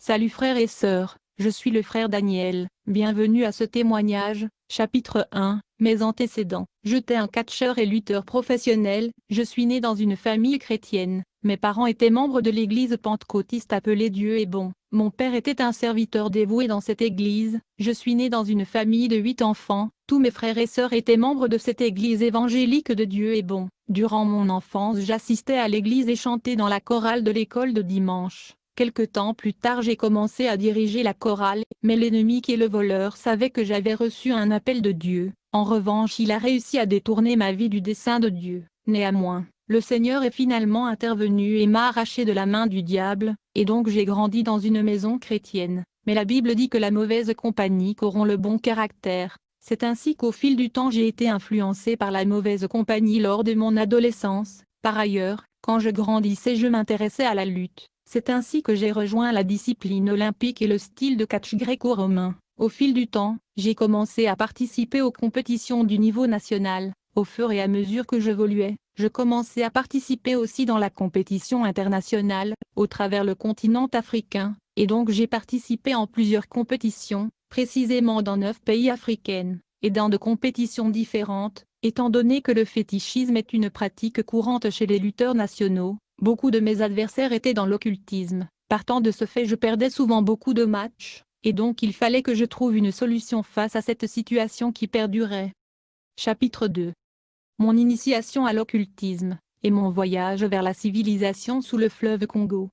Salut frères et sœurs, je suis le frère Daniel, bienvenue à ce témoignage, chapitre 1, mes antécédents. J'étais un catcheur et lutteur professionnel, je suis né dans une famille chrétienne, mes parents étaient membres de l'église pentecôtiste appelée Dieu est bon. Mon père était un serviteur dévoué dans cette église, je suis né dans une famille de 8 enfants, tous mes frères et sœurs étaient membres de cette église évangélique de Dieu est bon. Durant mon enfance j'assistais à l'église et chantais dans la chorale de l'école de dimanche. Quelque temps plus tard j'ai commencé à diriger la chorale, mais l'ennemi qui est le voleur savait que j'avais reçu un appel de Dieu. En revanche il a réussi à détourner ma vie du dessein de Dieu. Néanmoins, le Seigneur est finalement intervenu et m'a arraché de la main du diable, et donc j'ai grandi dans une maison chrétienne. Mais la Bible dit que la mauvaise compagnie corrompt le bon caractère. C'est ainsi qu'au fil du temps j'ai été influencé par la mauvaise compagnie lors de mon adolescence. Par ailleurs, quand je grandissais je m'intéressais à la lutte. C'est ainsi que j'ai rejoint la discipline olympique et le style de catch gréco-romain. Au fil du temps, j'ai commencé à participer aux compétitions du niveau national. Au fur et à mesure que j'évoluais, je commençais à participer aussi dans la compétition internationale, au travers le continent africain, et donc j'ai participé en plusieurs compétitions, précisément dans 9 pays africains, et dans de compétitions différentes, étant donné que le fétichisme est une pratique courante chez les lutteurs nationaux. Beaucoup de mes adversaires étaient dans l'occultisme. Partant de ce fait je perdais souvent beaucoup de matchs, et donc il fallait que je trouve une solution face à cette situation qui perdurait. Chapitre 2. Mon initiation à l'occultisme, et mon voyage vers la civilisation sous le fleuve Congo.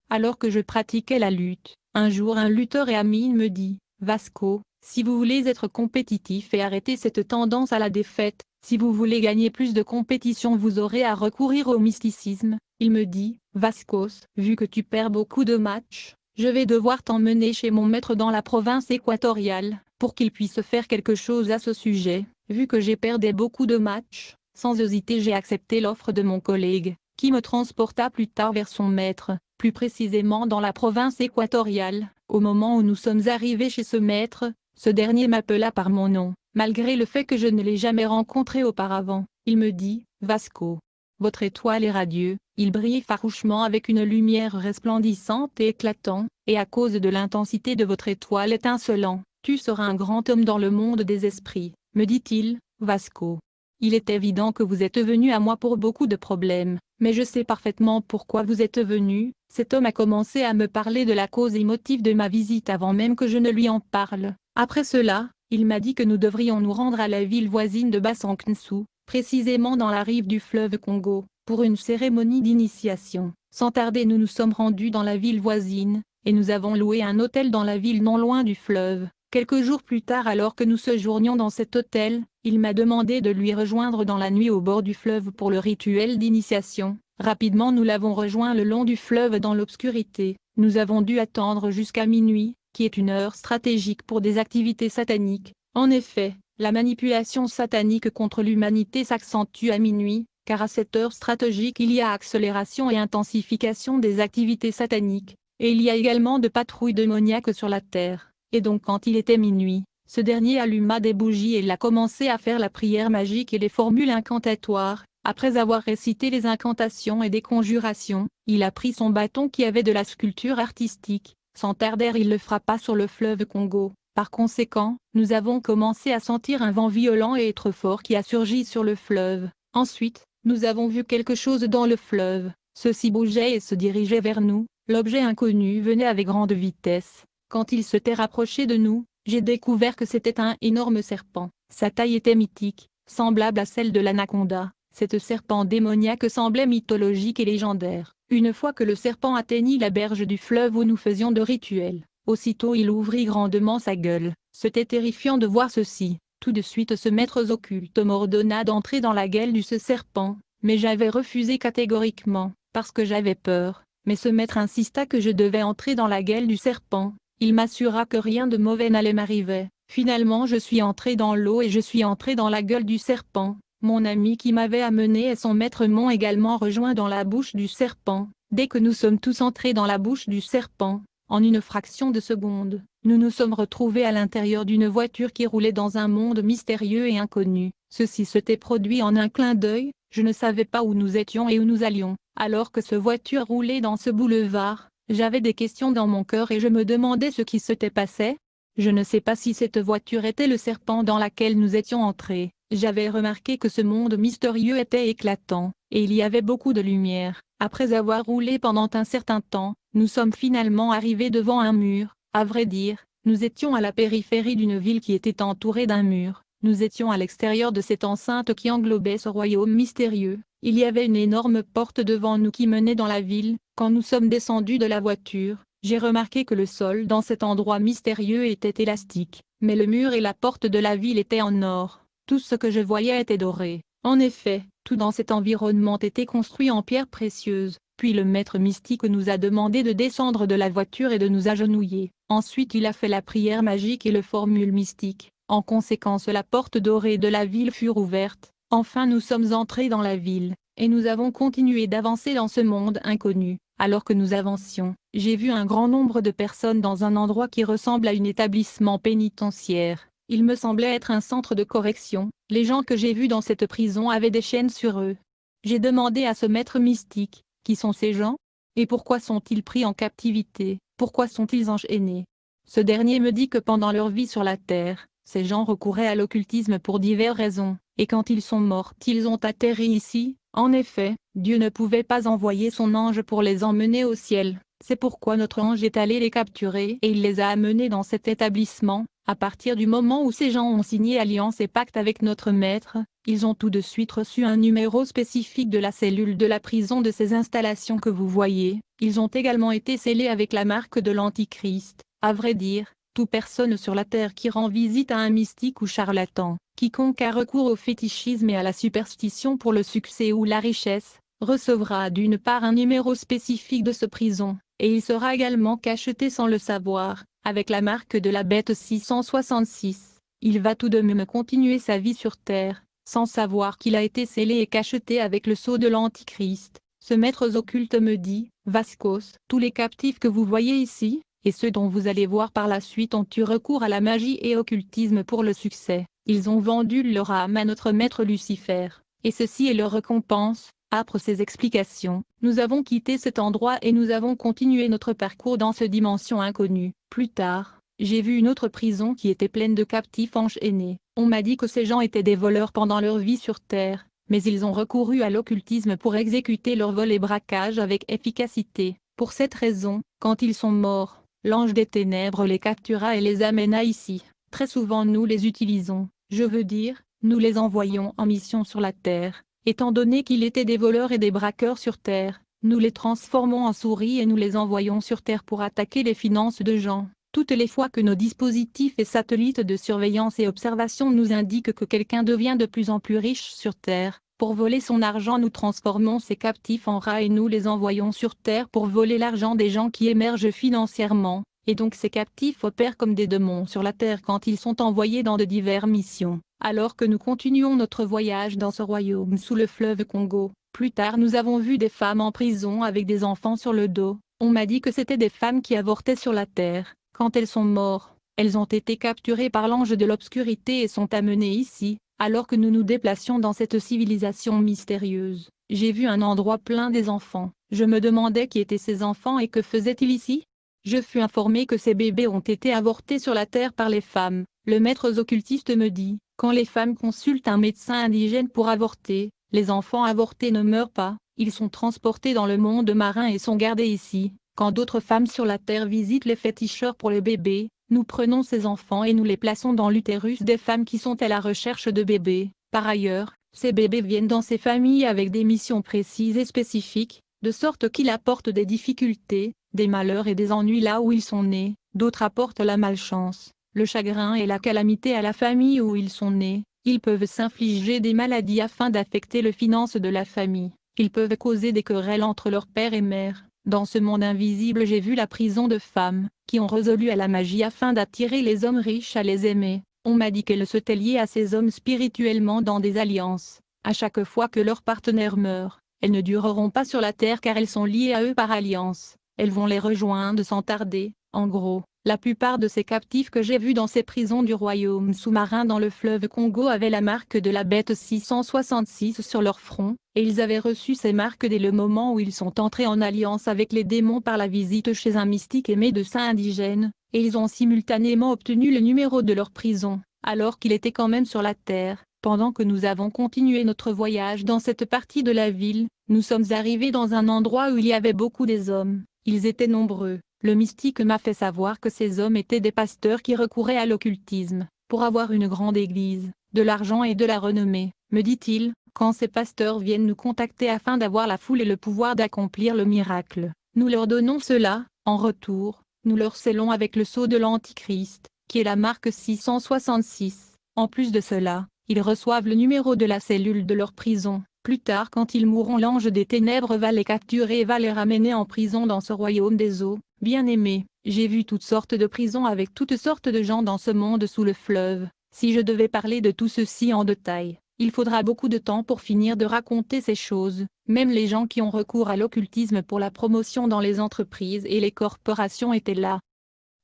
Alors que je pratiquais la lutte, un jour un lutteur et ami me dit « Vasco, si vous voulez être compétitif et arrêter cette tendance à la défaite, si vous voulez gagner plus de compétitions vous aurez à recourir au mysticisme. » Il me dit « Vascos, vu que tu perds beaucoup de matchs, je vais devoir t'emmener chez mon maître dans la province équatoriale, pour qu'il puisse faire quelque chose à ce sujet. » Vu que j'ai perdu beaucoup de matchs, sans hésiter j'ai accepté l'offre de mon collègue, qui me transporta plus tard vers son maître, plus précisément dans la province équatoriale. Au moment où nous sommes arrivés chez ce maître, ce dernier m'appela par mon nom, malgré le fait que je ne l'ai jamais rencontré auparavant. Il me dit « Vasco, votre étoile est radieuse, il brille farouchement avec une lumière resplendissante et éclatante, et à cause de l'intensité de votre étoile étincelante, tu seras un grand homme dans le monde des esprits, me dit-il, Vasco. Il est évident que vous êtes venu à moi pour beaucoup de problèmes, mais je sais parfaitement pourquoi vous êtes venu. » Cet homme a commencé à me parler de la cause et motif de ma visite avant même que je ne lui en parle. Après cela, il m'a dit que nous devrions nous rendre à la ville voisine de Basanknsu, précisément dans la rive du fleuve Congo, pour une cérémonie d'initiation. Sans tarder nous nous sommes rendus dans la ville voisine, et nous avons loué un hôtel dans la ville non loin du fleuve. Quelques jours plus tard alors que nous séjournions dans cet hôtel, il m'a demandé de lui rejoindre dans la nuit au bord du fleuve pour le rituel d'initiation. Rapidement nous l'avons rejoint le long du fleuve dans l'obscurité. Nous avons dû attendre jusqu'à minuit, qui est une heure stratégique pour des activités sataniques. En effet, la manipulation satanique contre l'humanité s'accentue à minuit, car à cette heure stratégique il y a accélération et intensification des activités sataniques, et il y a également de patrouilles démoniaques sur la terre. Et donc quand il était minuit, ce dernier alluma des bougies et il a commencé à faire la prière magique et les formules incantatoires. Après avoir récité les incantations et des conjurations, il a pris son bâton qui avait de la sculpture artistique. Sans tarder il le frappa sur le fleuve Congo. Par conséquent, nous avons commencé à sentir un vent violent et très fort qui a surgi sur le fleuve. Ensuite, nous avons vu quelque chose dans le fleuve. Ceci bougeait et se dirigeait vers nous. L'objet inconnu venait avec grande vitesse. Quand il s'était rapproché de nous, j'ai découvert que c'était un énorme serpent. Sa taille était mythique, semblable à celle de l'anaconda. Cette serpent démoniaque semblait mythologique et légendaire. Une fois que le serpent atteignit la berge du fleuve où nous faisions de rituels, aussitôt il ouvrit grandement sa gueule. C'était terrifiant de voir ceci. Tout de suite ce maître occulte m'ordonna d'entrer dans la gueule de ce serpent, mais j'avais refusé catégoriquement, parce que j'avais peur. Mais ce maître insista que je devais entrer dans la gueule du serpent. Il m'assura que rien de mauvais n'allait m'arriver. Finalement je suis entré dans l'eau et je suis entré dans la gueule du serpent. Mon ami qui m'avait amené et son maître m'ont également rejoint dans la bouche du serpent. Dès que nous sommes tous entrés dans la bouche du serpent, en une fraction de seconde, nous nous sommes retrouvés à l'intérieur d'une voiture qui roulait dans un monde mystérieux et inconnu. Ceci s'était produit en un clin d'œil, je ne savais pas où nous étions et où nous allions. Alors que cette voiture roulait dans ce boulevard, J'avais des questions dans mon cœur et je me demandais ce qui s'était passé. Je ne sais pas si cette voiture était le serpent dans laquelle nous étions entrés. J'avais remarqué que ce monde mystérieux était éclatant, et il y avait beaucoup de lumière. Après avoir roulé pendant un certain temps, nous sommes finalement arrivés devant un mur. À vrai dire, nous étions à la périphérie d'une ville qui était entourée d'un mur. Nous étions à l'extérieur de cette enceinte qui englobait ce royaume mystérieux. Il y avait une énorme porte devant nous qui menait dans la ville. Quand nous sommes descendus de la voiture, j'ai remarqué que le sol dans cet endroit mystérieux était élastique, mais le mur et la porte de la ville étaient en or. Tout ce que je voyais était doré. En effet, tout dans cet environnement était construit en pierres précieuses. Puis le maître mystique nous a demandé de descendre de la voiture et de nous agenouiller. Ensuite il a fait la prière magique et le formule mystique. En conséquence la porte dorée de la ville fut ouverte. Enfin nous sommes entrés dans la ville, et nous avons continué d'avancer dans ce monde inconnu. Alors que nous avancions, j'ai vu un grand nombre de personnes dans un endroit qui ressemble à un établissement pénitentiaire. Il me semblait être un centre de correction. Les gens que j'ai vus dans cette prison avaient des chaînes sur eux. J'ai demandé à ce maître mystique, qui sont ces gens? Et pourquoi sont-ils pris en captivité? Pourquoi sont-ils enchaînés? Ce dernier me dit que pendant leur vie sur la terre, ces gens recouraient à l'occultisme pour diverses raisons, et quand ils sont morts, ils ont atterri ici. En effet, Dieu ne pouvait pas envoyer son ange pour les emmener au ciel. C'est pourquoi notre ange est allé les capturer et il les a amenés dans cet établissement. À partir du moment où ces gens ont signé alliance et pacte avec notre maître, ils ont tout de suite reçu un numéro spécifique de la cellule de la prison de ces installations que vous voyez. Ils ont également été scellés avec la marque de l'Antichrist. À vrai dire, toute personne sur la terre qui rend visite à un mystique ou charlatan, quiconque a recours au fétichisme et à la superstition pour le succès ou la richesse, recevra d'une part un numéro spécifique de ce prison, et il sera également cacheté sans le savoir, avec la marque de la bête 666. Il va tout de même continuer sa vie sur terre, sans savoir qu'il a été scellé et cacheté avec le sceau de l'Antichrist. Ce maître occulte me dit, Vascos, tous les captifs que vous voyez ici, et ceux dont vous allez voir par la suite ont eu recours à la magie et occultisme pour le succès. Ils ont vendu leur âme à notre maître Lucifer, et ceci est leur récompense. Après ces explications, nous avons quitté cet endroit et nous avons continué notre parcours dans cette dimension inconnue. Plus tard, j'ai vu une autre prison qui était pleine de captifs enchaînés. On m'a dit que ces gens étaient des voleurs pendant leur vie sur Terre, mais ils ont recouru à l'occultisme pour exécuter leurs vols et braquages avec efficacité. Pour cette raison, quand ils sont morts, l'ange des ténèbres les captura et les amena ici. Très souvent nous les utilisons, je veux dire, nous les envoyons en mission sur la Terre. Étant donné qu'ils étaient des voleurs et des braqueurs sur Terre, nous les transformons en souris et nous les envoyons sur Terre pour attaquer les finances de gens. Toutes les fois que nos dispositifs et satellites de surveillance et observation nous indiquent que quelqu'un devient de plus en plus riche sur Terre, pour voler son argent nous transformons ces captifs en rats et nous les envoyons sur Terre pour voler l'argent des gens qui émergent financièrement, et donc ces captifs opèrent comme des démons sur la Terre quand ils sont envoyés dans de diverses missions. Alors que nous continuons notre voyage dans ce royaume sous le fleuve Congo, plus tard nous avons vu des femmes en prison avec des enfants sur le dos. On m'a dit que c'était des femmes qui avortaient sur la terre. Quand elles sont mortes, elles ont été capturées par l'ange de l'obscurité et sont amenées ici, alors que nous nous déplacions dans cette civilisation mystérieuse. J'ai vu un endroit plein des enfants. Je me demandais qui étaient ces enfants et que faisaient-ils ici? Je fus informé que ces bébés ont été avortés sur la terre par les femmes. Le maître occultiste me dit, quand les femmes consultent un médecin indigène pour avorter, les enfants avortés ne meurent pas, ils sont transportés dans le monde marin et sont gardés ici. Quand d'autres femmes sur la terre visitent les féticheurs pour les bébés, nous prenons ces enfants et nous les plaçons dans l'utérus des femmes qui sont à la recherche de bébés. Par ailleurs, ces bébés viennent dans ces familles avec des missions précises et spécifiques, de sorte qu'ils apportent des difficultés, des malheurs et des ennuis là où ils sont nés. D'autres apportent la malchance, le chagrin et la calamité à la famille où ils sont nés. Ils peuvent s'infliger des maladies afin d'affecter les finances de la famille. Ils peuvent causer des querelles entre leur père et mère. Dans ce monde invisible j'ai vu la prison de femmes, qui ont résolu à la magie afin d'attirer les hommes riches à les aimer. On m'a dit qu'elles s'étaient liées à ces hommes spirituellement dans des alliances. À chaque fois que leur partenaire meurt, elles ne dureront pas sur la terre car elles sont liées à eux par alliance. Elles vont les rejoindre sans tarder. En gros, la plupart de ces captifs que j'ai vus dans ces prisons du royaume sous-marin dans le fleuve Congo avaient la marque de la bête 666 sur leur front, et ils avaient reçu ces marques dès le moment où ils sont entrés en alliance avec les démons par la visite chez un mystique et médecin indigène, et ils ont simultanément obtenu le numéro de leur prison, alors qu'il était quand même sur la terre. Pendant que nous avons continué notre voyage dans cette partie de la ville, nous sommes arrivés dans un endroit où il y avait beaucoup des hommes. Ils étaient nombreux. Le mystique m'a fait savoir que ces hommes étaient des pasteurs qui recouraient à l'occultisme, pour avoir une grande église, de l'argent et de la renommée, me dit-il, quand ces pasteurs viennent nous contacter afin d'avoir la foule et le pouvoir d'accomplir le miracle. Nous leur donnons cela, en retour, nous leur scellons avec le sceau de l'Antichrist, qui est la marque 666. En plus de cela, ils reçoivent le numéro de la cellule de leur prison. Plus tard, quand ils mourront, l'ange des ténèbres va les capturer et va les ramener en prison dans ce royaume des eaux. Bien-aimé, j'ai vu toutes sortes de prisons avec toutes sortes de gens dans ce monde sous le fleuve. Si je devais parler de tout ceci en détail, il faudra beaucoup de temps pour finir de raconter ces choses. Même les gens qui ont recours à l'occultisme pour la promotion dans les entreprises et les corporations étaient là.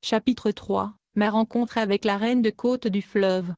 Chapitre 3. Ma rencontre avec la reine de côte du fleuve.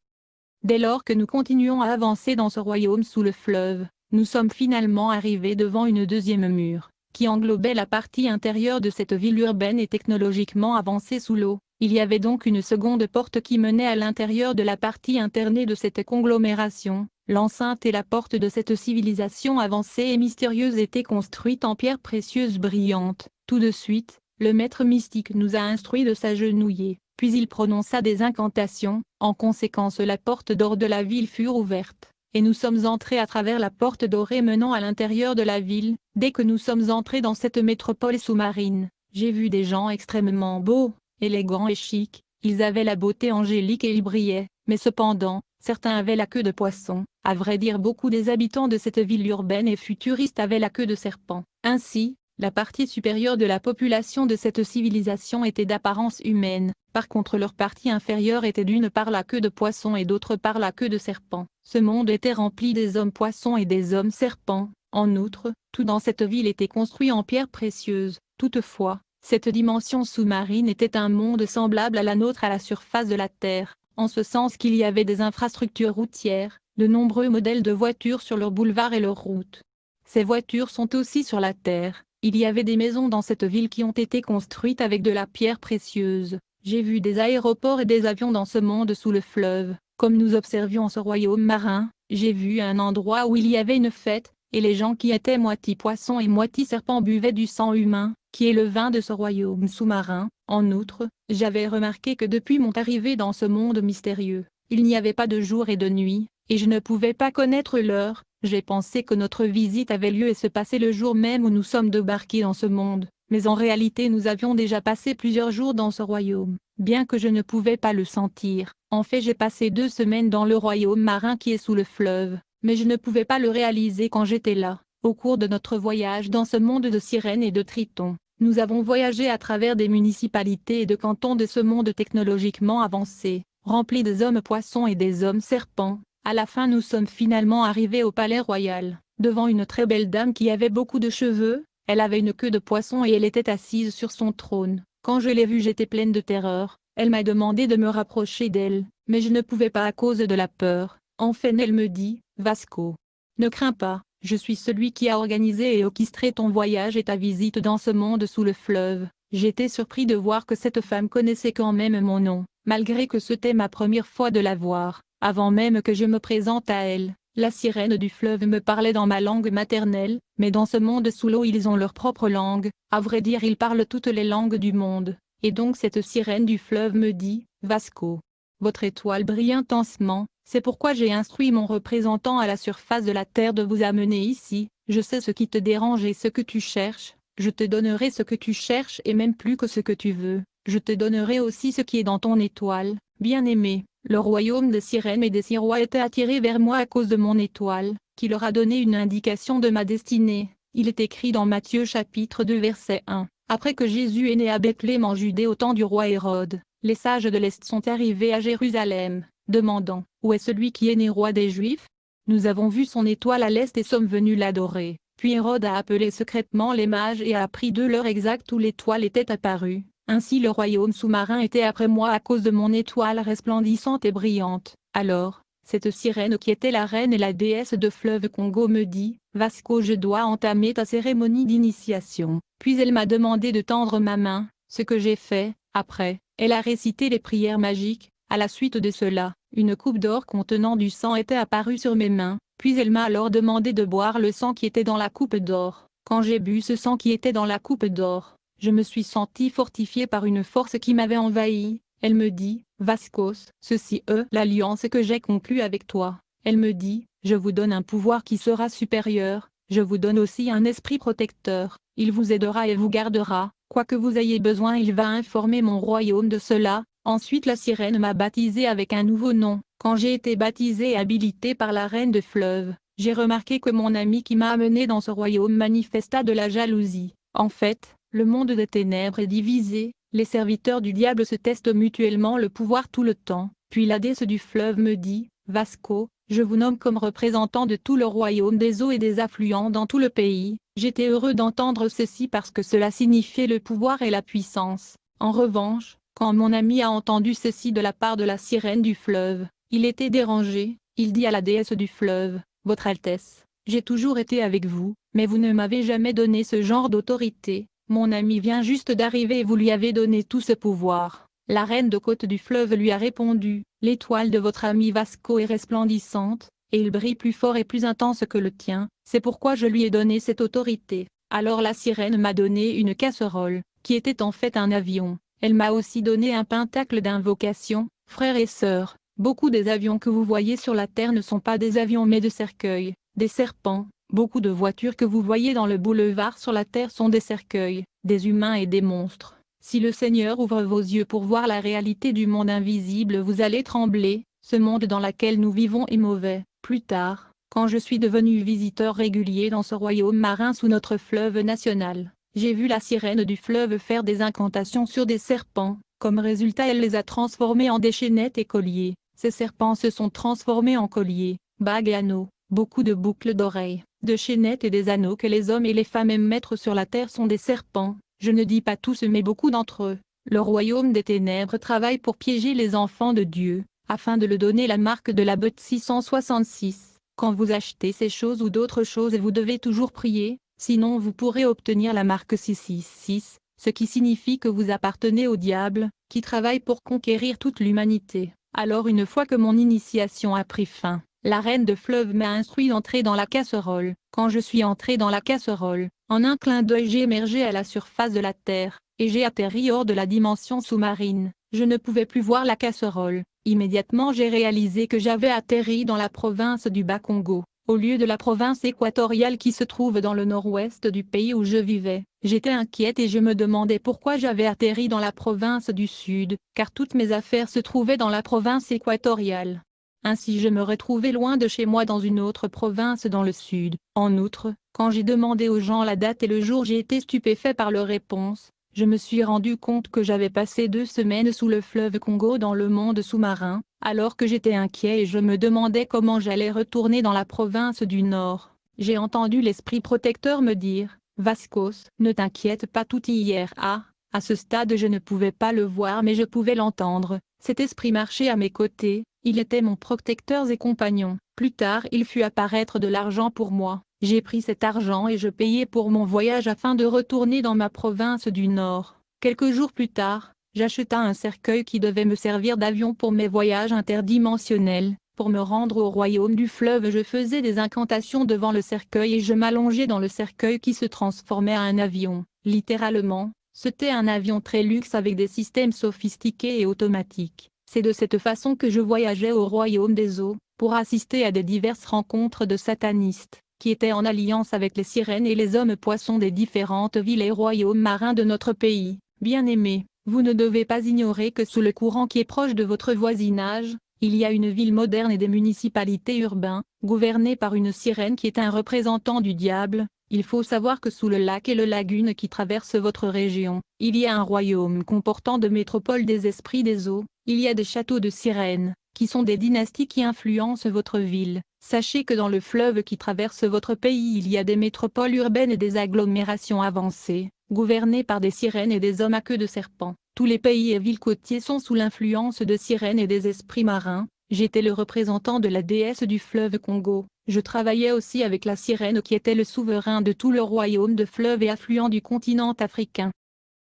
Dès lors que nous continuons à avancer dans ce royaume sous le fleuve, nous sommes finalement arrivés devant une deuxième mur, qui englobait la partie intérieure de cette ville urbaine et technologiquement avancée sous l'eau. Il y avait donc une seconde porte qui menait à l'intérieur de la partie internée de cette conglomération. L'enceinte et la porte de cette civilisation avancée et mystérieuse étaient construites en pierres précieuses brillantes. Tout de suite, le maître mystique nous a instruits de s'agenouiller, puis il prononça des incantations. En conséquence, la porte d'or de la ville fut ouverte, et nous sommes entrés à travers la porte dorée menant à l'intérieur de la ville. Dès que nous sommes entrés dans cette métropole sous-marine, j'ai vu des gens extrêmement beaux, élégants et chics. Ils avaient la beauté angélique et ils brillaient, mais cependant, certains avaient la queue de poisson. À vrai dire, beaucoup des habitants de cette ville urbaine et futuriste avaient la queue de serpent. Ainsi, la partie supérieure de la population de cette civilisation était d'apparence humaine. Par contre, leur partie inférieure était d'une part la queue de poisson et d'autre part la queue de serpent. Ce monde était rempli des hommes poissons et des hommes serpents. En outre, tout dans cette ville était construit en pierres précieuses. Toutefois, cette dimension sous-marine était un monde semblable à la nôtre à la surface de la Terre, en ce sens qu'il y avait des infrastructures routières, de nombreux modèles de voitures sur leurs boulevards et leurs routes. Ces voitures sont aussi sur la Terre. Il y avait des maisons dans cette ville qui ont été construites avec de la pierre précieuse. J'ai vu des aéroports et des avions dans ce monde sous le fleuve. Comme nous observions ce royaume marin, j'ai vu un endroit où il y avait une fête, et les gens qui étaient moitié poissons et moitié serpents buvaient du sang humain, qui est le vin de ce royaume sous-marin. En outre, j'avais remarqué que depuis mon arrivée dans ce monde mystérieux, il n'y avait pas de jour et de nuit, et je ne pouvais pas connaître l'heure. J'ai pensé que notre visite avait lieu et se passait le jour même où nous sommes débarqués dans ce monde, mais en réalité nous avions déjà passé plusieurs jours dans ce royaume, bien que je ne pouvais pas le sentir. En fait, j'ai passé 2 semaines dans le royaume marin qui est sous le fleuve, mais je ne pouvais pas le réaliser quand j'étais là. Au cours de notre voyage dans ce monde de sirènes et de tritons, nous avons voyagé à travers des municipalités et de cantons de ce monde technologiquement avancé, rempli des hommes poissons et des hommes serpents. À la fin, nous sommes finalement arrivés au palais royal, devant une très belle dame qui avait beaucoup de cheveux. Elle avait une queue de poisson et elle était assise sur son trône. Quand je l'ai vue, j'étais pleine de terreur. Elle m'a demandé de me rapprocher d'elle, mais je ne pouvais pas à cause de la peur. Enfin, elle me dit, Vasco, ne crains pas, je suis celui qui a organisé et orchestré ton voyage et ta visite dans ce monde sous le fleuve. J'étais surpris de voir que cette femme connaissait quand même mon nom, malgré que c'était ma première fois de la voir. Avant même que je me présente à elle, la sirène du fleuve me parlait dans ma langue maternelle, mais dans ce monde sous l'eau ils ont leur propre langue. À vrai dire, ils parlent toutes les langues du monde. Et donc cette sirène du fleuve me dit, Vasco, votre étoile brille intensement, c'est pourquoi j'ai instruit mon représentant à la surface de la terre de vous amener ici. Je sais ce qui te dérange et ce que tu cherches, je te donnerai ce que tu cherches et même plus que ce que tu veux. Je te donnerai aussi ce qui est dans ton étoile, bien-aimé. Le royaume des sirènes et des sirois était attiré vers moi à cause de mon étoile, qui leur a donné une indication de ma destinée. Il est écrit dans Matthieu chapitre 2 verset 1. Après que Jésus est né à Bethléem en Judée au temps du roi Hérode, les sages de l'Est sont arrivés à Jérusalem, demandant, où est celui qui est né roi des Juifs? Nous avons vu son étoile à l'Est et sommes venus l'adorer. Puis Hérode a appelé secrètement les mages et a appris de l'heure exacte où l'étoile était apparue. Ainsi le royaume sous-marin était après moi à cause de mon étoile resplendissante et brillante. Alors, cette sirène qui était la reine et la déesse de fleuve Congo me dit, Vasco, je dois entamer ta cérémonie d'initiation. Puis elle m'a demandé de tendre ma main, ce que j'ai fait. Après, elle a récité les prières magiques. À la suite de cela, une coupe d'or contenant du sang était apparue sur mes mains, puis elle m'a alors demandé de boire le sang qui était dans la coupe d'or. Quand j'ai bu ce sang qui était dans la coupe d'or, je me suis senti fortifié par une force qui m'avait envahi. Elle me dit, Vascos, ceci est l'alliance que j'ai conclue avec toi. Elle me dit, je vous donne un pouvoir qui sera supérieur, je vous donne aussi un esprit protecteur, il vous aidera et vous gardera, quoi que vous ayez besoin il va informer mon royaume de cela. Ensuite la sirène m'a baptisé avec un nouveau nom. Quand j'ai été baptisé et habilité par la reine de fleuve, j'ai remarqué que mon ami qui m'a amené dans ce royaume manifesta de la jalousie. En fait, le monde des ténèbres est divisé, les serviteurs du diable se testent mutuellement le pouvoir tout le temps. Puis la déesse du fleuve me dit, Vasco, je vous nomme comme représentant de tout le royaume des eaux et des affluents dans tout le pays. J'étais heureux d'entendre ceci parce que cela signifiait le pouvoir et la puissance. En revanche, quand mon ami a entendu ceci de la part de la sirène du fleuve, il était dérangé. Il dit à la déesse du fleuve, Votre Altesse, j'ai toujours été avec vous, mais vous ne m'avez jamais donné ce genre d'autorité. Mon ami vient juste d'arriver et vous lui avez donné tout ce pouvoir. La reine de côte du fleuve lui a répondu, L'étoile de votre ami Vasco est resplendissante, et il brille plus fort et plus intense que le tien, c'est pourquoi je lui ai donné cette autorité. Alors la sirène m'a donné une casserole, qui était en fait un avion. Elle m'a aussi donné un pentacle d'invocation. Frères et sœurs, beaucoup des avions que vous voyez sur la terre ne sont pas des avions mais de cercueils, des serpents. Beaucoup de voitures que vous voyez dans le boulevard sur la terre sont des cercueils, des humains et des monstres. Si le Seigneur ouvre vos yeux pour voir la réalité du monde invisible, vous allez trembler. Ce monde dans lequel nous vivons est mauvais. Plus tard, quand je suis devenu visiteur régulier dans ce royaume marin sous notre fleuve national, j'ai vu la sirène du fleuve faire des incantations sur des serpents. Comme résultat, elle les a transformés en des chaînettes et colliers. Ces serpents se sont transformés en colliers, bagues et anneaux. Beaucoup de boucles d'oreilles, de chaînettes et des anneaux que les hommes et les femmes aiment mettre sur la terre sont des serpents. Je ne dis pas tous mais beaucoup d'entre eux. Le royaume des ténèbres travaille pour piéger les enfants de Dieu, afin de leur donner la marque de la bête 666. Quand vous achetez ces choses ou d'autres choses vous devez toujours prier, sinon vous pourrez obtenir la marque 666, ce qui signifie que vous appartenez au diable, qui travaille pour conquérir toute l'humanité. Alors une fois que mon initiation a pris fin, la reine de fleuve m'a instruit d'entrer dans la casserole. Quand je suis entré dans la casserole, en un clin d'œil j'ai émergé à la surface de la terre, et j'ai atterri hors de la dimension sous-marine. Je ne pouvais plus voir la casserole. Immédiatement j'ai réalisé que j'avais atterri dans la province du Bas-Congo, au lieu de la province équatoriale qui se trouve dans le nord-ouest du pays où je vivais. J'étais inquiète et je me demandais pourquoi j'avais atterri dans la province du Sud, car toutes mes affaires se trouvaient dans la province équatoriale. Ainsi je me retrouvais loin de chez moi dans une autre province dans le sud. En outre, quand j'ai demandé aux gens la date et le jour, j'ai été stupéfait par leur réponse. Je me suis rendu compte que j'avais passé 2 semaines sous le fleuve Congo dans le monde sous-marin, alors que j'étais inquiet et je me demandais comment j'allais retourner dans la province du Nord. J'ai entendu l'esprit protecteur me dire, Vascos, ne t'inquiète pas, tout ira. À ce stade je ne pouvais pas le voir mais je pouvais l'entendre. Cet esprit marchait à mes côtés, il était mon protecteur et compagnon. Plus tard il fut apparaître de l'argent pour moi. J'ai pris cet argent et je payai pour mon voyage afin de retourner dans ma province du Nord. Quelques jours plus tard, j'acheta un cercueil qui devait me servir d'avion pour mes voyages interdimensionnels. Pour me rendre au royaume du fleuve, je faisais des incantations devant le cercueil et je m'allongeais dans le cercueil qui se transformait en un avion. Littéralement, c'était un avion très luxe avec des systèmes sophistiqués et automatiques. C'est de cette façon que je voyageais au royaume des eaux, pour assister à des diverses rencontres de satanistes, qui étaient en alliance avec les sirènes et les hommes poissons des différentes villes et royaumes marins de notre pays. Bien-aimés, vous ne devez pas ignorer que sous le courant qui est proche de votre voisinage, il y a une ville moderne et des municipalités urbaines, gouvernées par une sirène qui est un représentant du diable. Il faut savoir que sous le lac et le lagune qui traversent votre région, il y a un royaume comportant de métropoles des esprits des eaux, il y a des châteaux de sirènes, qui sont des dynasties qui influencent votre ville. Sachez que dans le fleuve qui traverse votre pays il y a des métropoles urbaines et des agglomérations avancées. gouverné par des sirènes et des hommes à queue de serpent. Tous les pays et villes côtiers sont sous l'influence de sirènes et des esprits marins. J'étais le représentant de la déesse du fleuve Congo. Je travaillais aussi avec la sirène qui était le souverain de tout le royaume de fleuves et affluents du continent africain.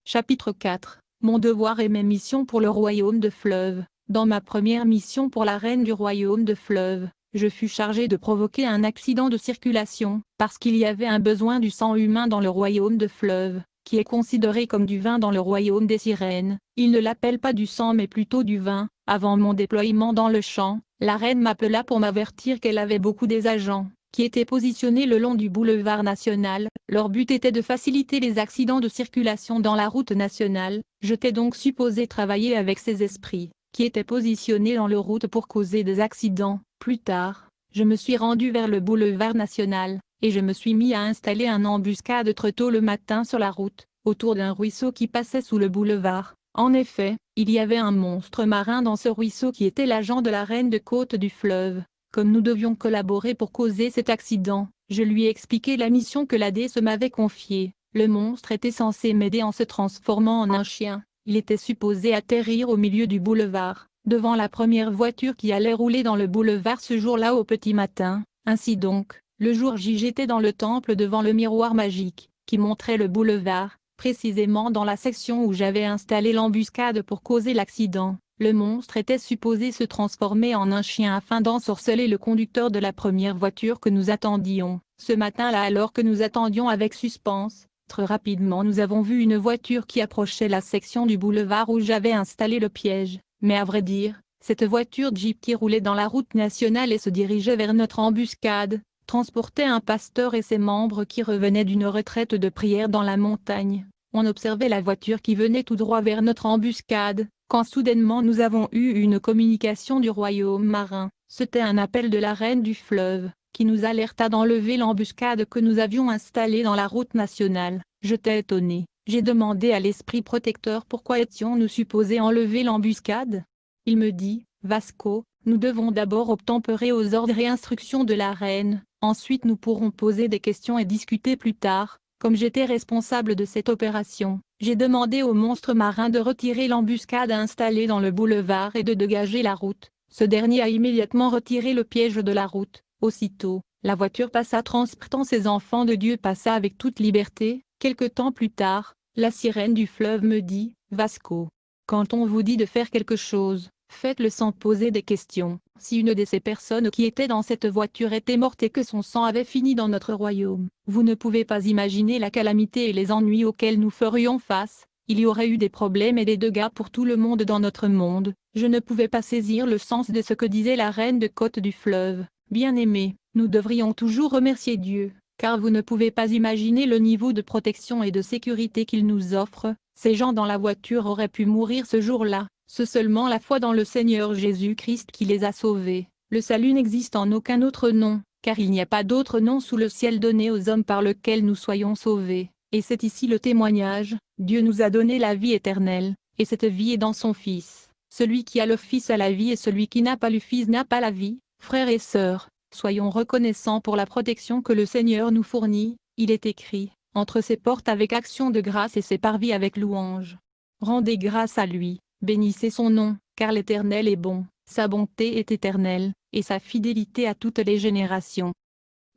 Chapitre 4. Mon devoir et mes missions pour le royaume de fleuves. Dans ma première mission pour la reine du royaume de fleuves, je fus chargé de provoquer un accident de circulation, parce qu'il y avait un besoin du sang humain dans le royaume de fleuves, qui est considéré comme du vin dans le royaume des sirènes. Ils ne l'appellent pas du sang mais plutôt du vin. Avant mon déploiement dans le champ, la reine m'appela pour m'avertir qu'elle avait beaucoup des agents, qui étaient positionnés le long du boulevard national. Leur but était de faciliter les accidents de circulation dans la route nationale. J'étais donc supposé travailler avec ces esprits, qui étaient positionnés dans la route pour causer des accidents. Plus tard, je me suis rendu vers le boulevard national, et je me suis mis à installer un embuscade très tôt le matin sur la route, autour d'un ruisseau qui passait sous le boulevard. En effet, il y avait un monstre marin dans ce ruisseau qui était l'agent de la reine de côte du fleuve. Comme nous devions collaborer pour causer cet accident, je lui ai expliqué la mission que la déesse m'avait confiée. Le monstre était censé m'aider en se transformant en un chien. Il était supposé atterrir au milieu du boulevard, devant la première voiture qui allait rouler dans le boulevard ce jour-là au petit matin. Ainsi donc, le jour J j'étais dans le temple devant le miroir magique, qui montrait le boulevard, précisément dans la section où j'avais installé l'embuscade pour causer l'accident. Le monstre était supposé se transformer en un chien afin d'ensorceler le conducteur de la première voiture que nous attendions. Ce matin-là, alors que nous attendions avec suspense, très rapidement nous avons vu une voiture qui approchait la section du boulevard où j'avais installé le piège. Mais à vrai dire, cette voiture Jeep qui roulait dans la route nationale et se dirigeait vers notre embuscade, transportait un pasteur et ses membres qui revenaient d'une retraite de prière dans la montagne. On observait la voiture qui venait tout droit vers notre embuscade, quand soudainement nous avons eu une communication du royaume marin. C'était un appel de la reine du fleuve, qui nous alerta d'enlever l'embuscade que nous avions installée dans la route nationale. J'étais étonné. J'ai demandé à l'esprit protecteur pourquoi étions-nous supposés enlever l'embuscade. Il me dit, Vasco, nous devons d'abord obtempérer aux ordres et instructions de la reine, ensuite nous pourrons poser des questions et discuter plus tard. Comme j'étais responsable de cette opération, j'ai demandé au monstre marin de retirer l'embuscade installée dans le boulevard et de dégager la route. Ce dernier a immédiatement retiré le piège de la route. Aussitôt, la voiture passa transportant ses enfants de Dieu passa avec toute liberté. Quelque temps plus tard, la sirène du fleuve me dit, Vasco, quand on vous dit de faire quelque chose, faites-le sans poser des questions. Si une de ces personnes qui étaient dans cette voiture était morte et que son sang avait fini dans notre royaume, vous ne pouvez pas imaginer la calamité et les ennuis auxquels nous ferions face. Il y aurait eu des problèmes et des dégâts pour tout le monde dans notre monde. Je ne pouvais pas saisir le sens de ce que disait la reine de côte du fleuve. Bien-aimés, nous devrions toujours remercier Dieu, car vous ne pouvez pas imaginer le niveau de protection et de sécurité qu'il nous offre. Ces gens dans la voiture auraient pu mourir ce jour-là. C'est seulement la foi dans le Seigneur Jésus-Christ qui les a sauvés. Le salut n'existe en aucun autre nom, car il n'y a pas d'autre nom sous le ciel donné aux hommes par lequel nous soyons sauvés. Et c'est ici le témoignage, Dieu nous a donné la vie éternelle, et cette vie est dans son Fils. Celui qui a le Fils a la vie et celui qui n'a pas le Fils n'a pas la vie. Frères et sœurs, soyons reconnaissants pour la protection que le Seigneur nous fournit. Il est écrit, entre ses portes avec action de grâce et ses parvis avec louange. Rendez grâce à lui. Bénissez son nom, car l'Éternel est bon, sa bonté est éternelle, et sa fidélité à toutes les générations.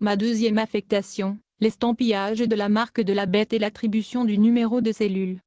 Ma deuxième affectation, l'estampillage de la marque de la bête et l'attribution du numéro de cellule.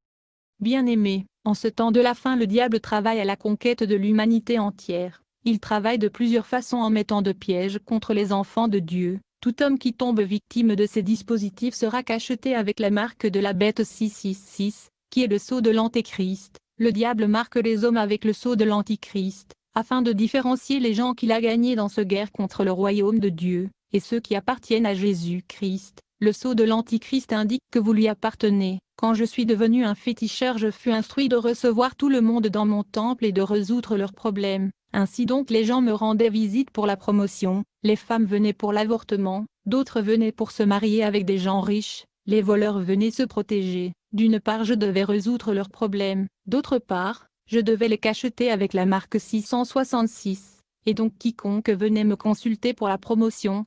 Bien-aimés, en ce temps de la fin le diable travaille à la conquête de l'humanité entière. Il travaille de plusieurs façons en mettant de pièges contre les enfants de Dieu. Tout homme qui tombe victime de ces dispositifs sera cacheté avec la marque de la bête 666, qui est le sceau de l'Antéchrist. Le diable marque les hommes avec le sceau de l'Antichrist, afin de différencier les gens qu'il a gagnés dans cette guerre contre le royaume de Dieu, et ceux qui appartiennent à Jésus-Christ. Le sceau de l'Antichrist indique que vous lui appartenez. Quand je suis devenu un féticheur, je fus instruit de recevoir tout le monde dans mon temple et de résoudre leurs problèmes. Ainsi donc les gens me rendaient visite pour la promotion, les femmes venaient pour l'avortement, d'autres venaient pour se marier avec des gens riches, les voleurs venaient se protéger. D'une part je devais résoudre leurs problèmes, d'autre part, je devais les cacheter avec la marque 666, et donc quiconque venait me consulter pour la promotion,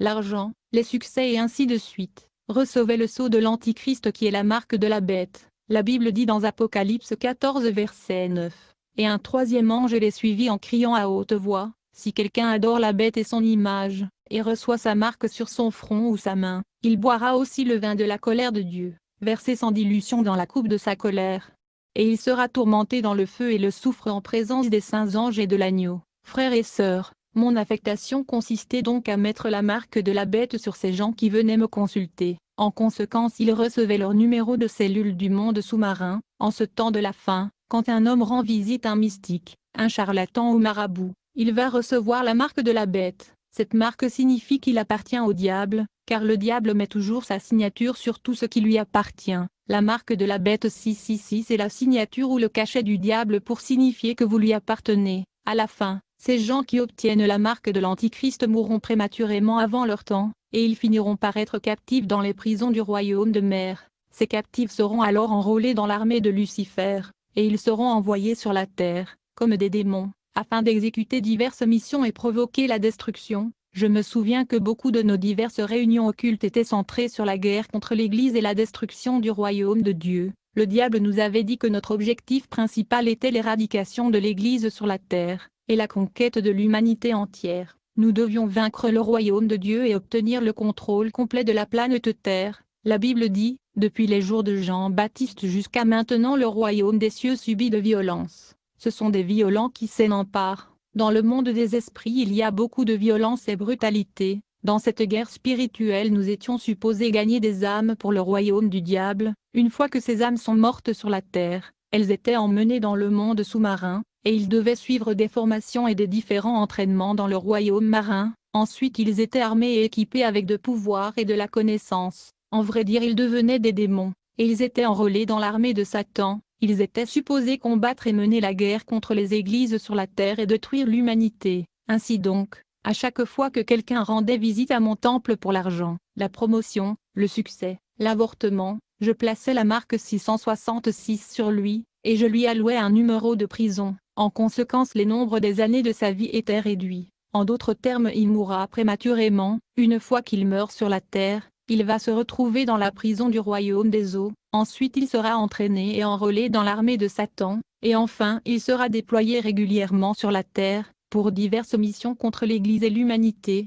l'argent, les succès et ainsi de suite, recevait le sceau de l'Antichrist qui est la marque de la bête. La Bible dit dans Apocalypse 14 verset 9. Et un troisième ange les suivit en criant à haute voix, si quelqu'un adore la bête et son image, et reçoit sa marque sur son front ou sa main, il boira aussi le vin de la colère de Dieu, versé sans dilution dans la coupe de sa colère. Et il sera tourmenté dans le feu et le soufre en présence des saints anges et de l'agneau. Frères et sœurs, mon affectation consistait donc à mettre la marque de la bête sur ces gens qui venaient me consulter. En conséquence, ils recevaient leur numéro de cellule du monde sous-marin. En ce temps de la fin, quand un homme rend visite à un mystique, un charlatan ou marabout, il va recevoir la marque de la bête. Cette marque signifie qu'il appartient au diable, car le diable met toujours sa signature sur tout ce qui lui appartient. La marque de la bête 666 est la signature ou le cachet du diable pour signifier que vous lui appartenez. À la fin, ces gens qui obtiennent la marque de l'Antichrist mourront prématurément avant leur temps, et ils finiront par être captifs dans les prisons du royaume de mer. Ces captifs seront alors enrôlés dans l'armée de Lucifer, et ils seront envoyés sur la terre, comme des démons, afin d'exécuter diverses missions et provoquer la destruction. Je me souviens que beaucoup de nos diverses réunions occultes étaient centrées sur la guerre contre l'Église et la destruction du royaume de Dieu. Le diable nous avait dit que notre objectif principal était l'éradication de l'Église sur la terre, et la conquête de l'humanité entière. Nous devions vaincre le royaume de Dieu et obtenir le contrôle complet de la planète Terre. La Bible dit, depuis les jours de Jean-Baptiste jusqu'à maintenant le royaume des cieux subit de violence. Ce sont des violents qui s'en emparent. Dans le monde des esprits il y a beaucoup de violence et brutalité. Dans cette guerre spirituelle nous étions supposés gagner des âmes pour le royaume du diable. Une fois que ces âmes sont mortes sur la terre, elles étaient emmenées dans le monde sous-marin, et ils devaient suivre des formations et des différents entraînements dans le royaume marin. Ensuite ils étaient armés et équipés avec de pouvoir et de la connaissance. En vrai dire ils devenaient des démons, et ils étaient enrôlés dans l'armée de Satan. Ils étaient supposés combattre et mener la guerre contre les églises sur la terre et détruire l'humanité. Ainsi donc, à chaque fois que quelqu'un rendait visite à mon temple pour l'argent, la promotion, le succès, l'avortement, je plaçais la marque 666 sur lui, et je lui allouais un numéro de prison. En conséquence les nombres des années de sa vie étaient réduits. En d'autres termes il mourra prématurément. Une fois qu'il meurt sur la terre, il va se retrouver dans la prison du royaume des eaux. Ensuite il sera entraîné et enrôlé dans l'armée de Satan, et enfin il sera déployé régulièrement sur la terre, pour diverses missions contre l'Église et l'humanité.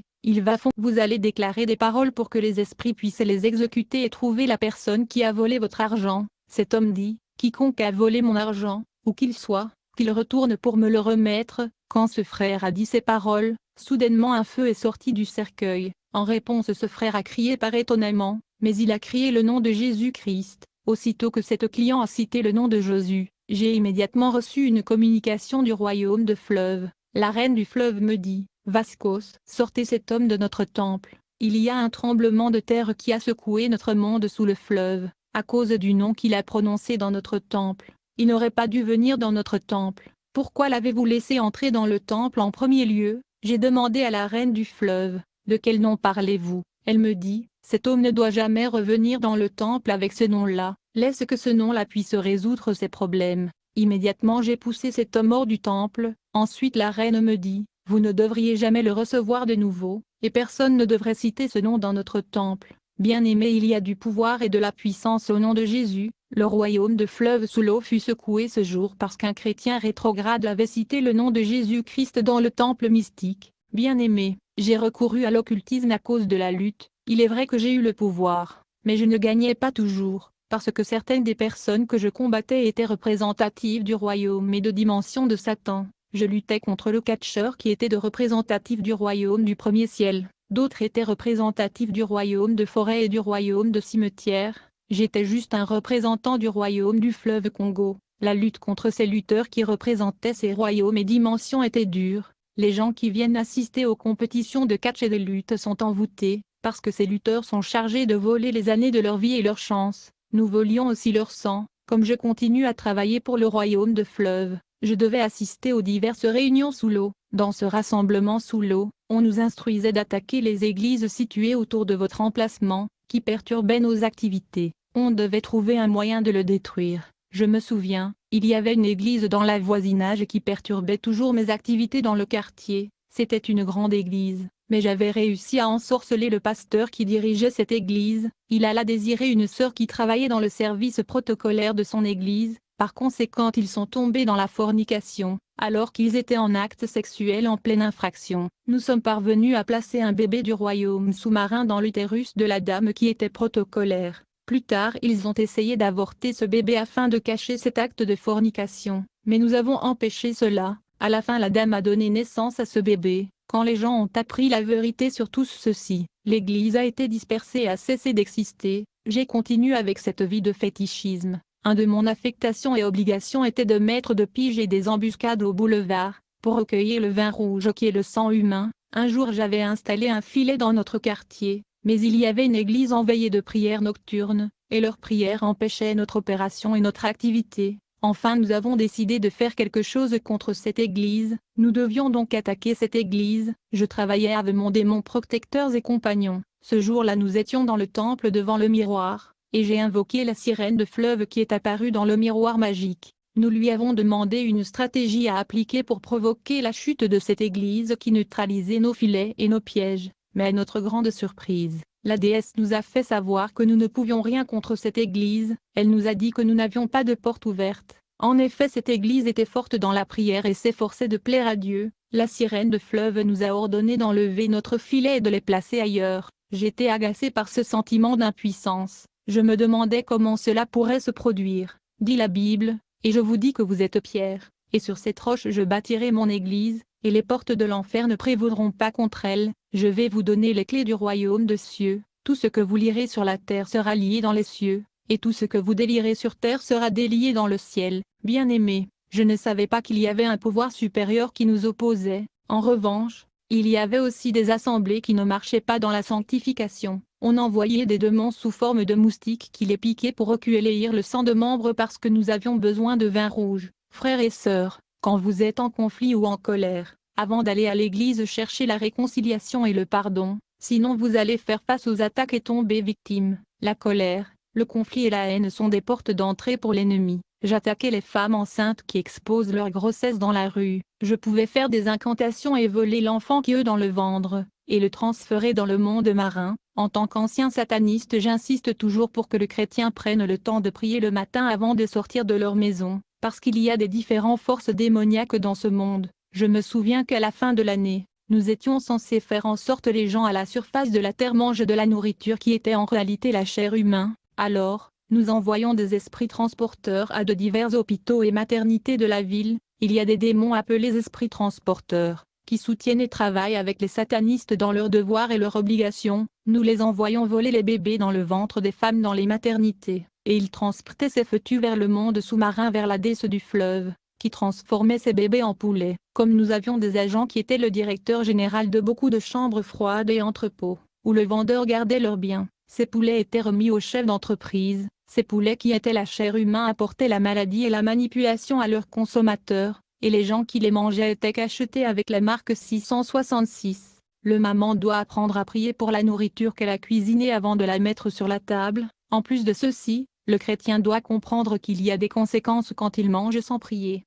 Vous allez déclarer des paroles pour que les esprits puissent les exécuter et trouver la personne qui a volé votre argent. Cet homme dit, quiconque a volé mon argent, où qu'il soit, qu'il retourne pour me le remettre. Quand ce frère a dit ces paroles, soudainement un feu est sorti du cercueil. En réponse ce frère a crié par étonnement, mais il a crié le nom de Jésus-Christ. Aussitôt que cet client a cité le nom de Jésus, j'ai immédiatement reçu une communication du royaume de fleuve. La reine du fleuve me dit, Vascos, sortez cet homme de notre temple. Il y a un tremblement de terre qui a secoué notre monde sous le fleuve, à cause du nom qu'il a prononcé dans notre temple. Il n'aurait pas dû venir dans notre temple. Pourquoi l'avez-vous laissé entrer dans le temple en premier lieu? J'ai demandé à la reine du fleuve, de quel nom parlez-vous? Elle me dit, cet homme ne doit jamais revenir dans le temple avec ce nom-là. Laisse que ce nom-là puisse résoudre ses problèmes. Immédiatement j'ai poussé cet homme hors du temple. Ensuite la reine me dit, vous ne devriez jamais le recevoir de nouveau, et personne ne devrait citer ce nom dans notre temple. Bien-aimé, il y a du pouvoir et de la puissance au nom de Jésus. Le royaume de fleuve sous l'eau fut secoué ce jour parce qu'un chrétien rétrograde avait cité le nom de Jésus-Christ dans le temple mystique. Bien-aimé, j'ai recouru à l'occultisme à cause de la lutte. Il est vrai que j'ai eu le pouvoir, mais je ne gagnais pas toujours, parce que certaines des personnes que je combattais étaient représentatives du royaume et de dimension de Satan. Je luttais contre le catcheur qui était de représentatif du royaume du premier ciel. D'autres étaient représentatifs du royaume de forêt et du royaume de cimetière. J'étais juste un représentant du royaume du fleuve Congo. La lutte contre ces lutteurs qui représentaient ces royaumes et dimensions était dure. Les gens qui viennent assister aux compétitions de catch et de lutte sont envoûtés, parce que ces lutteurs sont chargés de voler les années de leur vie et leur chance. Nous volions aussi leur sang. Comme je continue à travailler pour le royaume de fleuve, je devais assister aux diverses réunions sous l'eau. Dans ce rassemblement sous l'eau, on nous instruisait d'attaquer les églises situées autour de votre emplacement, qui perturbaient nos activités. On devait trouver un moyen de le détruire. Je me souviens, il y avait une église dans le voisinage qui perturbait toujours mes activités dans le quartier. C'était une grande église. mais j'avais réussi à ensorceler le pasteur qui dirigeait cette église. Il alla désirer une sœur qui travaillait dans le service protocolaire de son église. Par conséquent, ils sont tombés dans la fornication, alors qu'ils étaient en acte sexuel en pleine infraction. Nous sommes parvenus à placer un bébé du royaume sous-marin dans l'utérus de la dame qui était protocolaire. Plus tard, ils ont essayé d'avorter ce bébé afin de cacher cet acte de fornication, mais nous avons empêché cela. À la fin, la dame a donné naissance à ce bébé. Quand les gens ont appris la vérité sur tout ceci, l'Église a été dispersée et a cessé d'exister. J'ai continué avec cette vie de fétichisme. Un de mon affectation et obligation était de mettre de piger des embuscades au boulevard, pour recueillir le vin rouge qui est le sang humain. Un jour j'avais installé un filet dans notre quartier, mais il y avait une église en veillée de prière nocturne, et leurs prières empêchaient notre opération et notre activité. Enfin nous avons décidé de faire quelque chose contre cette église, nous devions donc attaquer cette église. Je travaillais avec mon démon protecteurs et compagnons. Ce jour-là nous étions dans le temple devant le miroir, et j'ai invoqué la sirène de fleuve qui est apparue dans le miroir magique. Nous lui avons demandé une stratégie à appliquer pour provoquer la chute de cette église qui neutralisait nos filets et nos pièges, mais à notre grande surprise, la déesse nous a fait savoir que nous ne pouvions rien contre cette église. Elle nous a dit que nous n'avions pas de porte ouverte. En effet, cette église était forte dans la prière et s'efforçait de plaire à Dieu. La sirène de fleuve nous a ordonné d'enlever notre filet et de les placer ailleurs. J'étais agacé par ce sentiment d'impuissance. Je me demandais comment cela pourrait se produire. Dit la Bible, et je vous dis que vous êtes pierre, et sur cette roche je bâtirai mon église, et les portes de l'enfer ne prévaudront pas contre elle. Je vais vous donner les clés du royaume des cieux. Tout ce que vous lirez sur la terre sera lié dans les cieux, et tout ce que vous délirez sur terre sera délié dans le ciel. Bien-aimés, je ne savais pas qu'il y avait un pouvoir supérieur qui nous opposait. En revanche, il y avait aussi des assemblées qui ne marchaient pas dans la sanctification. On envoyait des démons sous forme de moustiques qui les piquaient pour recueillir le sang de membres parce que nous avions besoin de vin rouge. Frères et sœurs, quand vous êtes en conflit ou en colère, avant d'aller à l'église chercher la réconciliation et le pardon, sinon vous allez faire face aux attaques et tomber victime. La colère, le conflit et la haine sont des portes d'entrée pour l'ennemi. J'attaquais les femmes enceintes qui exposent leur grossesse dans la rue. Je pouvais faire des incantations et voler l'enfant qui est dans le ventre, et le transférer dans le monde marin. En tant qu'ancien sataniste, j'insiste toujours pour que le chrétien prenne le temps de prier le matin avant de sortir de leur maison, parce qu'il y a des différentes forces démoniaques dans ce monde. Je me souviens qu'à la fin de l'année, nous étions censés faire en sorte que les gens à la surface de la terre mangent de la nourriture qui était en réalité la chair humaine. Alors, nous envoyons des esprits transporteurs à de divers hôpitaux et maternités de la ville. Il y a des démons appelés esprits transporteurs, qui soutiennent et travaillent avec les satanistes dans leurs devoirs et leurs obligations. Nous les envoyons voler les bébés dans le ventre des femmes dans les maternités, et ils transportaient ces fœtus vers le monde sous-marin vers la déesse du fleuve, qui transformait ces bébés en poulets. Comme nous avions des agents qui étaient le directeur général de beaucoup de chambres froides et entrepôts, où le vendeur gardait leurs biens, ces poulets étaient remis au chef d'entreprise. Ces poulets qui étaient la chair humaine apportaient la maladie et la manipulation à leurs consommateurs, et les gens qui les mangeaient étaient cachetés avec la marque 666. Le maman doit apprendre à prier pour la nourriture qu'elle a cuisinée avant de la mettre sur la table. En plus de ceci, le chrétien doit comprendre qu'il y a des conséquences quand il mange sans prier.